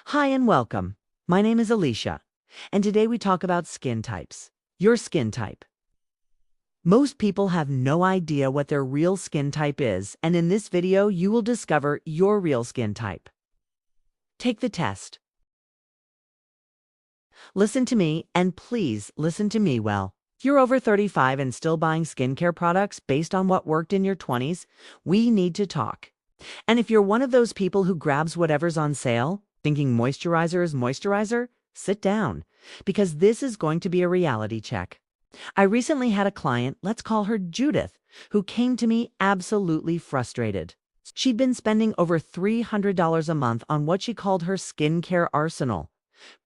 Hi and welcome. My name is Alicia, and today we talk about skin types. Your skin type. Most people have no idea what their real skin type is, and in this video you will discover your real skin type. Take the test. Listen to me, and please listen to me well. If you're over 35 and still buying skincare products based on what worked in your 20s, we need to talk. And if you're one of those people who grabs whatever's on sale, thinking moisturizer is moisturizer, sit down, because this is going to be a reality check. I recently had a client, let's call her Judith, who came to me absolutely frustrated. She'd been spending over $300 a month on what she called her skincare arsenal.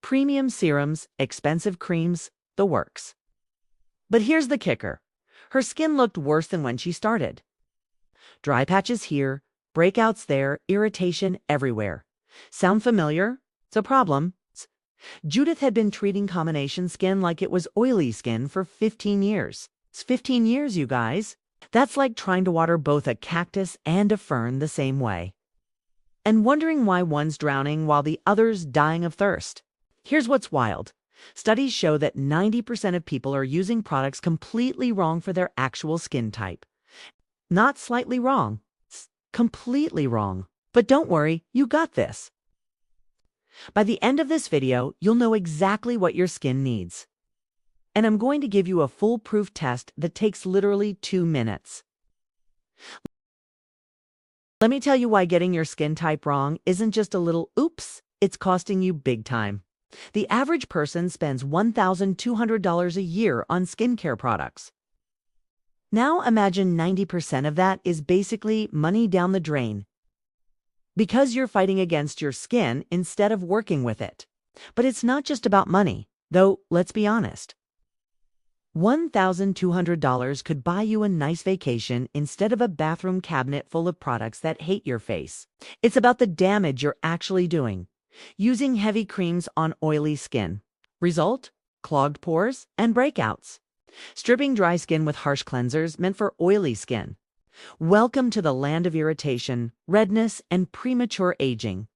Premium serums, expensive creams, the works. But here's the kicker. Her skin looked worse than when she started. Dry patches here, breakouts there, irritation everywhere. Sound familiar? It's a problem. Judith had been treating combination skin like it was oily skin for 15 years. It's 15 years, you guys. That's like trying to water both a cactus and a fern the same way. And wondering why one's drowning while the other's dying of thirst. Here's what's wild. Studies show that 90% of people are using products completely wrong for their actual skin type. Not slightly wrong, it's completely wrong. But don't worry, you got this. By the end of this video, you'll know exactly what your skin needs. And I'm going to give you a foolproof test that takes literally 2 minutes. Let me tell you why getting your skin type wrong isn't just a little oops, it's costing you big time. The average person spends $1,200 a year on skincare products. Now imagine 90% of that is basically money down the drain, because you're fighting against your skin instead of working with it. But it's not just about money, though, let's be honest. $1,200 could buy you a nice vacation instead of a bathroom cabinet full of products that hate your face. It's about the damage you're actually doing. Using heavy creams on oily skin. Result? Clogged pores and breakouts. Stripping dry skin with harsh cleansers meant for oily skin. Welcome to the land of irritation, redness, and premature aging.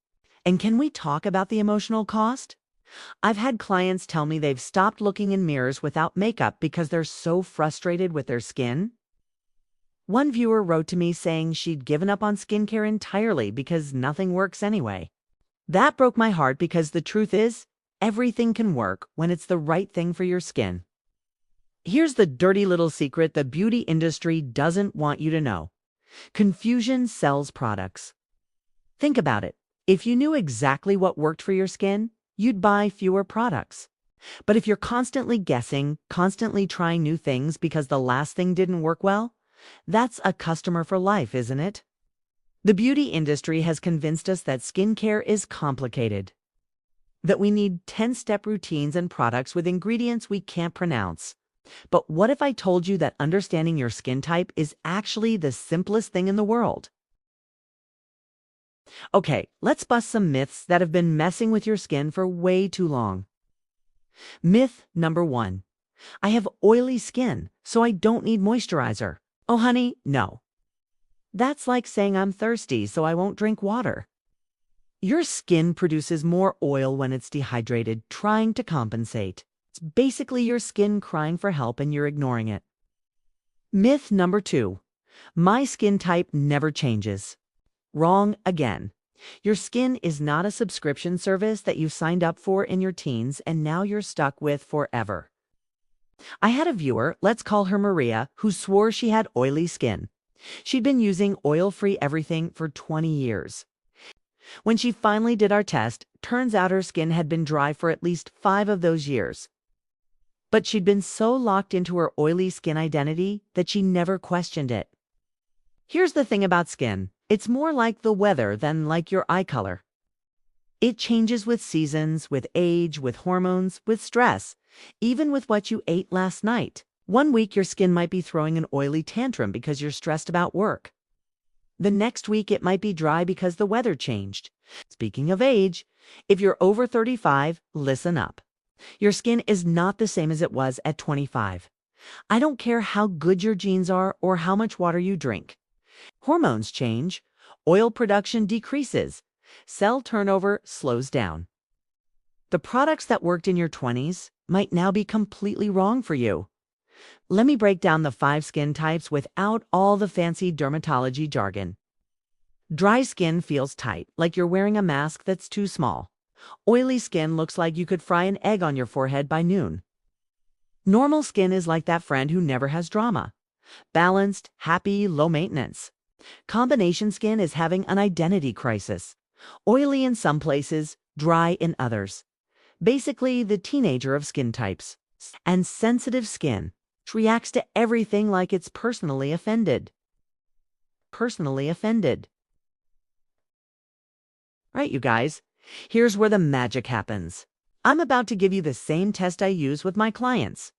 And can we talk about the emotional cost? I've had clients tell me they've stopped looking in mirrors without makeup because they're so frustrated with their skin. One viewer wrote to me saying she'd given up on skincare entirely because nothing works anyway. That broke my heart because the truth is, everything can work when it's the right thing for your skin. Here's the dirty little secret the beauty industry doesn't want you to know. Confusion sells products. Think about it. If you knew exactly what worked for your skin, you'd buy fewer products. But if you're constantly guessing, constantly trying new things because the last thing didn't work well, that's a customer for life, isn't it? The beauty industry has convinced us that skincare is complicated, that we need 10-step routines and products with ingredients we can't pronounce. But what if I told you that understanding your skin type is actually the simplest thing in the world? Okay, let's bust some myths that have been messing with your skin for way too long. Myth number 1. I have oily skin, so I don't need moisturizer. Oh honey, no. That's like saying I'm thirsty, so I won't drink water. Your skin produces more oil when it's dehydrated, trying to compensate. It's basically your skin crying for help and you're ignoring it. Myth number 2. My skin type never changes. Wrong again. Your skin is not a subscription service that you signed up for in your teens and now you're stuck with forever. I had a viewer, let's call her Maria, who swore she had oily skin. She'd been using oil-free everything for 20 years. When she finally did our test, turns out her skin had been dry for at least 5 of those years. But she'd been so locked into her oily skin identity that she never questioned it. Here's the thing about skin. It's more like the weather than like your eye color. It changes with seasons, with age, with hormones, with stress, even with what you ate last night. One week your skin might be throwing an oily tantrum because you're stressed about work. The next week it might be dry because the weather changed. Speaking of age, if you're over 35, listen up. Your skin is not the same as it was at 25. I don't care how good your genes are or how much water you drink. Hormones change. Oil production decreases. Cell turnover slows down. The products that worked in your 20s might now be completely wrong for you. Let me break down the 5 skin types without all the fancy dermatology jargon. Dry skin feels tight, like you're wearing a mask that's too small. Oily skin looks like you could fry an egg on your forehead by noon. Normal skin is like that friend who never has drama. Balanced, happy, low maintenance. Combination skin is having an identity crisis. Oily in some places, dry in others. Basically, the teenager of skin types. And sensitive skin reacts to everything like it's personally offended. Personally offended. Right, you guys, here's where the magic happens. I'm about to give you the same test I use with my clients.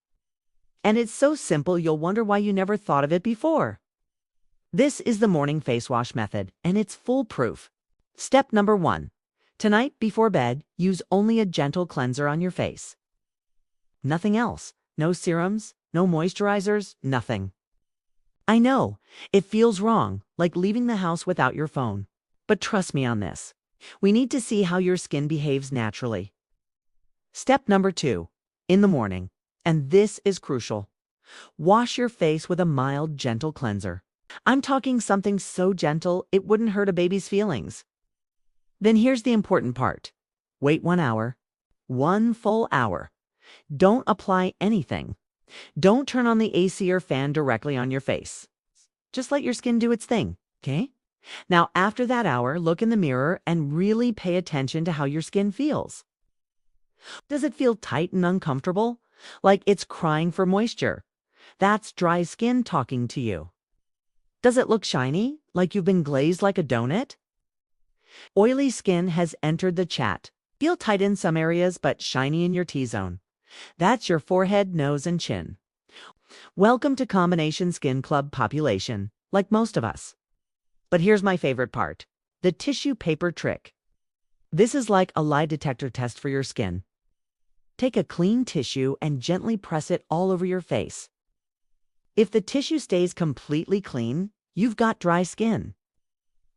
And it's so simple you'll wonder why you never thought of it before. This is the morning face wash method, and it's foolproof. Step number 1. Tonight, before bed, use only a gentle cleanser on your face. Nothing else. No serums, no moisturizers, nothing. I know, it feels wrong, like leaving the house without your phone. But trust me on this. We need to see how your skin behaves naturally. Step number 2. In the morning. And this is crucial. Wash your face with a mild, gentle cleanser. I'm talking something so gentle it wouldn't hurt a baby's feelings. Then here's the important part. Wait 1 hour. 1 full hour. Don't apply anything. Don't turn on the AC or fan directly on your face. Just let your skin do its thing, okay? Now, after that hour, look in the mirror and really pay attention to how your skin feels. Does it feel tight and uncomfortable? Like it's crying for moisture? That's dry skin talking to you. Does it look shiny? Like you've been glazed like a donut? Oily skin has entered the chat. Feel tight in some areas but shiny in your T-zone. That's your forehead, nose, and chin. Welcome to Combination Skin Club population, like most of us. But here's my favorite part, the tissue paper trick. This is like a lie detector test for your skin. Take a clean tissue and gently press it all over your face. If the tissue stays completely clean, you've got dry skin.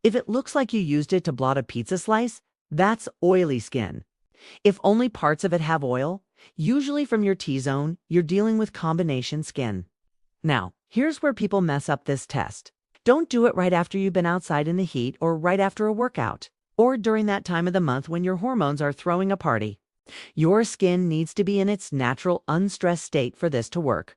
If it looks like you used it to blot a pizza slice, that's oily skin. If only parts of it have oil, usually from your T-zone, you're dealing with combination skin. Now, here's where people mess up this test. Don't do it right after you've been outside in the heat or right after a workout, or during that time of the month when your hormones are throwing a party. Your skin needs to be in its natural, unstressed state for this to work.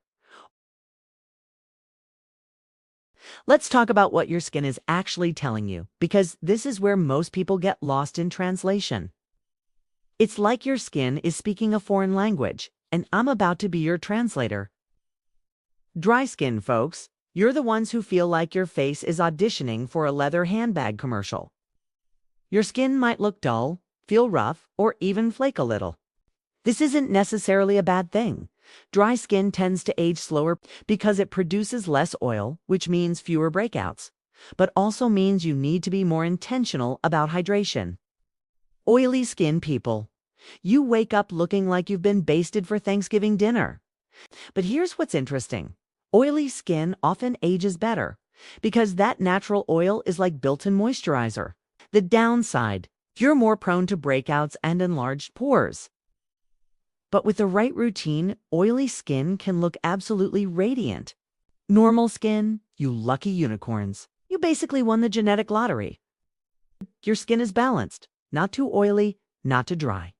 Let's talk about what your skin is actually telling you, because this is where most people get lost in translation. It's like your skin is speaking a foreign language, and I'm about to be your translator. Dry skin, folks. You're the ones who feel like your face is auditioning for a leather handbag commercial. Your skin might look dull, feel rough, or even flake a little. This isn't necessarily a bad thing. Dry skin tends to age slower because it produces less oil, which means fewer breakouts, but also means you need to be more intentional about hydration. Oily skin people. You wake up looking like you've been basted for Thanksgiving dinner. But here's what's interesting. Oily skin often ages better because that natural oil is like built-in moisturizer. The downside, you're more prone to breakouts and enlarged pores. But with the right routine, oily skin can look absolutely radiant. Normal skin, you lucky unicorns. You basically won the genetic lottery. Your skin is balanced, not too oily, not too dry.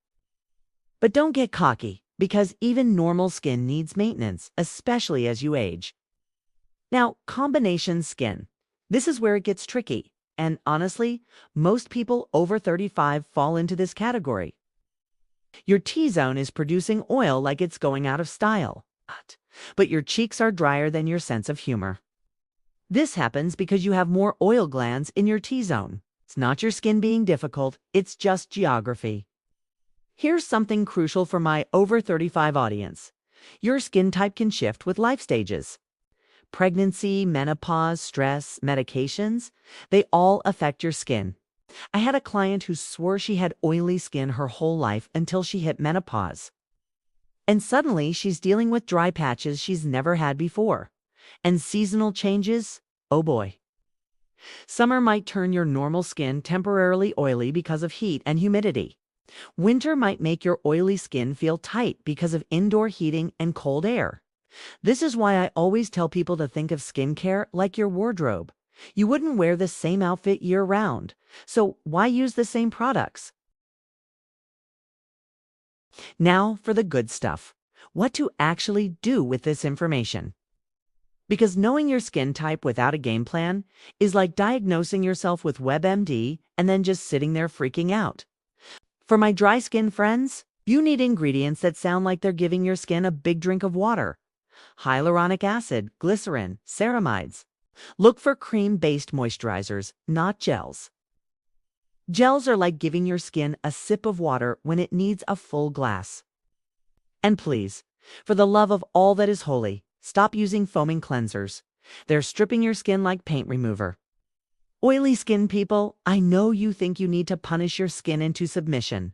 But don't get cocky, because even normal skin needs maintenance, especially as you age. Now, combination skin. This is where it gets tricky. And honestly, most people over 35 fall into this category. Your T-zone is producing oil like it's going out of style, but your cheeks are drier than your sense of humor. This happens because you have more oil glands in your T-zone. It's not your skin being difficult, it's just geography. Here's something crucial for my over 35 audience. Your skin type can shift with life stages. Pregnancy, menopause, stress, medications, they all affect your skin. I had a client who swore she had oily skin her whole life until she hit menopause. And suddenly she's dealing with dry patches she's never had before. And seasonal changes, oh boy. Summer might turn your normal skin temporarily oily because of heat and humidity. Winter might make your oily skin feel tight because of indoor heating and cold air. This is why I always tell people to think of skincare like your wardrobe. You wouldn't wear the same outfit year-round, so why use the same products? Now for the good stuff. What to actually do with this information. Because knowing your skin type without a game plan is like diagnosing yourself with WebMD and then just sitting there freaking out. For my dry skin friends, you need ingredients that sound like they're giving your skin a big drink of water. Hyaluronic acid, glycerin, ceramides. Look for cream-based moisturizers, not gels. Gels are like giving your skin a sip of water when it needs a full glass. And please, for the love of all that is holy, stop using foaming cleansers. They're stripping your skin like paint remover. Oily skin people, I know you think you need to punish your skin into submission.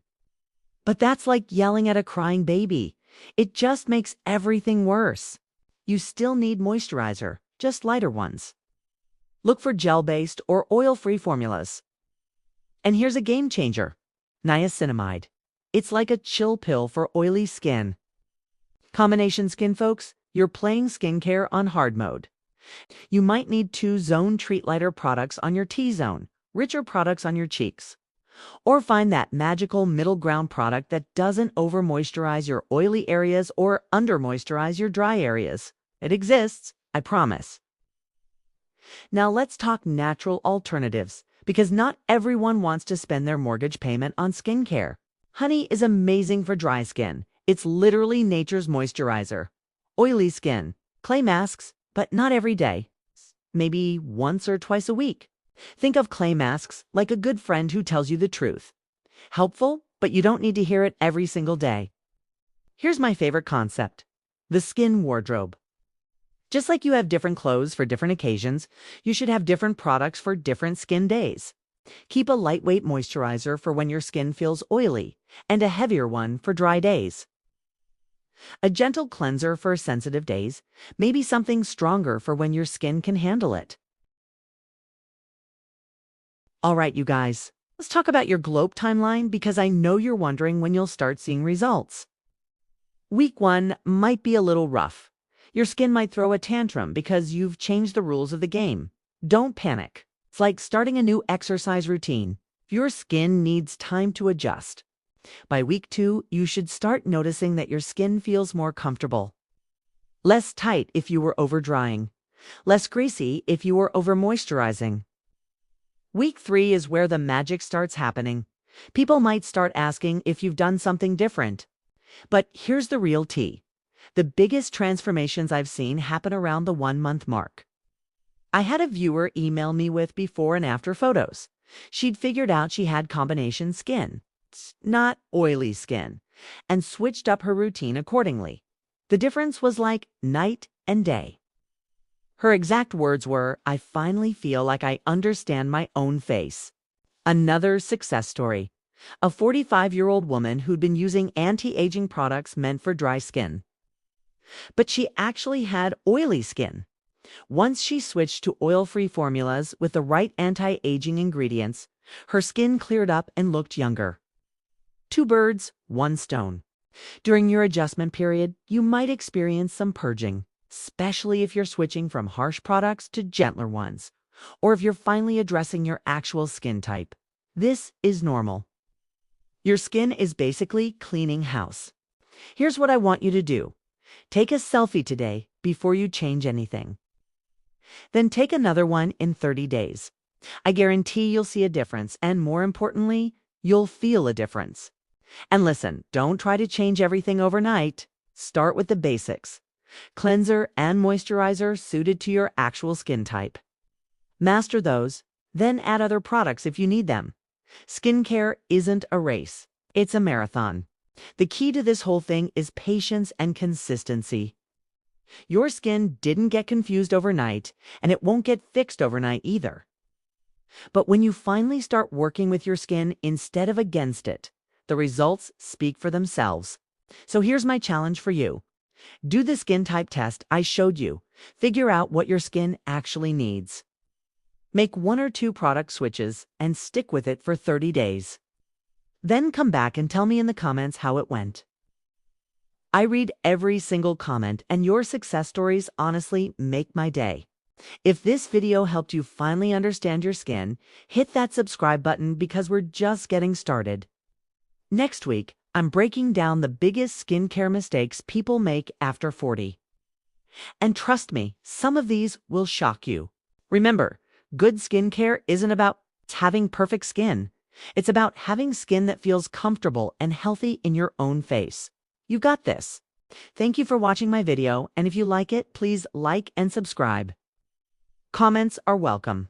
But that's like yelling at a crying baby. It just makes everything worse. You still need moisturizer, just lighter ones. Look for gel-based or oil-free formulas. And here's a game changer: niacinamide. It's like a chill pill for oily skin. Combination skin folks, you're playing skincare on hard mode. You might need 2 Zone Treat Lighter products on your T-zone, richer products on your cheeks. Or find that magical middle ground product that doesn't over-moisturize your oily areas or under-moisturize your dry areas. It exists, I promise. Now let's talk natural alternatives, because not everyone wants to spend their mortgage payment on skincare. Honey is amazing for dry skin. It's literally nature's moisturizer. Oily skin, clay masks, but not every day. Maybe once or twice a week. Think of clay masks like a good friend who tells you the truth. Helpful, but you don't need to hear it every single day. Here's my favorite concept: the skin wardrobe. Just like you have different clothes for different occasions, you should have different products for different skin days. Keep a lightweight moisturizer for when your skin feels oily, and a heavier one for dry days. A gentle cleanser for sensitive days, maybe something stronger for when your skin can handle it. All right, you guys, let's talk about your glow timeline, because I know you're wondering when you'll start seeing results. Week 1 might be a little rough. Your skin might throw a tantrum because you've changed the rules of the game. Don't panic. It's like starting a new exercise routine. Your skin needs time to adjust. By week 2, you should start noticing that your skin feels more comfortable. Less tight if you were over-drying. Less greasy if you were over-moisturizing. Week 3 is where the magic starts happening. People might start asking if you've done something different. But here's the real tea. The biggest transformations I've seen happen around the 1-month mark. I had a viewer email me with before and after photos. She'd figured out she had combination skin, not oily skin, and switched up her routine accordingly. The difference was like night and day. Her exact words were, "I finally feel like I understand my own face." Another success story. A 45-year-old woman who'd been using anti-aging products meant for dry skin. But she actually had oily skin. Once she switched to oil-free formulas with the right anti-aging ingredients, her skin cleared up and looked younger. 2 birds, 1 stone. During your adjustment period, you might experience some purging, especially if you're switching from harsh products to gentler ones, or if you're finally addressing your actual skin type. This is normal. Your skin is basically cleaning house. Here's what I want you to do. Take a selfie today before you change anything. Then take another one in 30 days. I guarantee you'll see a difference, and more importantly, you'll feel a difference. And listen, don't try to change everything overnight. Start with the basics: cleanser and moisturizer suited to your actual skin type. Master those, then add other products if you need them. Skincare isn't a race, it's a marathon. The key to this whole thing is patience and consistency. Your skin didn't get confused overnight, and it won't get fixed overnight either. But when you finally start working with your skin instead of against it, the results speak for themselves. So here's my challenge for you. Do the skin type test I showed you. Figure out what your skin actually needs. Make 1 or 2 product switches and stick with it for 30 days. Then come back and tell me in the comments how it went. I read every single comment, and your success stories honestly make my day. If this video helped you finally understand your skin, hit that subscribe button because we're just getting started. Next week, I'm breaking down the biggest skincare mistakes people make after 40. And trust me, some of these will shock you. Remember, good skincare isn't about having perfect skin. It's about having skin that feels comfortable and healthy in your own face. You got this. Thank you for watching my video, and if you like it, please like and subscribe. Comments are welcome.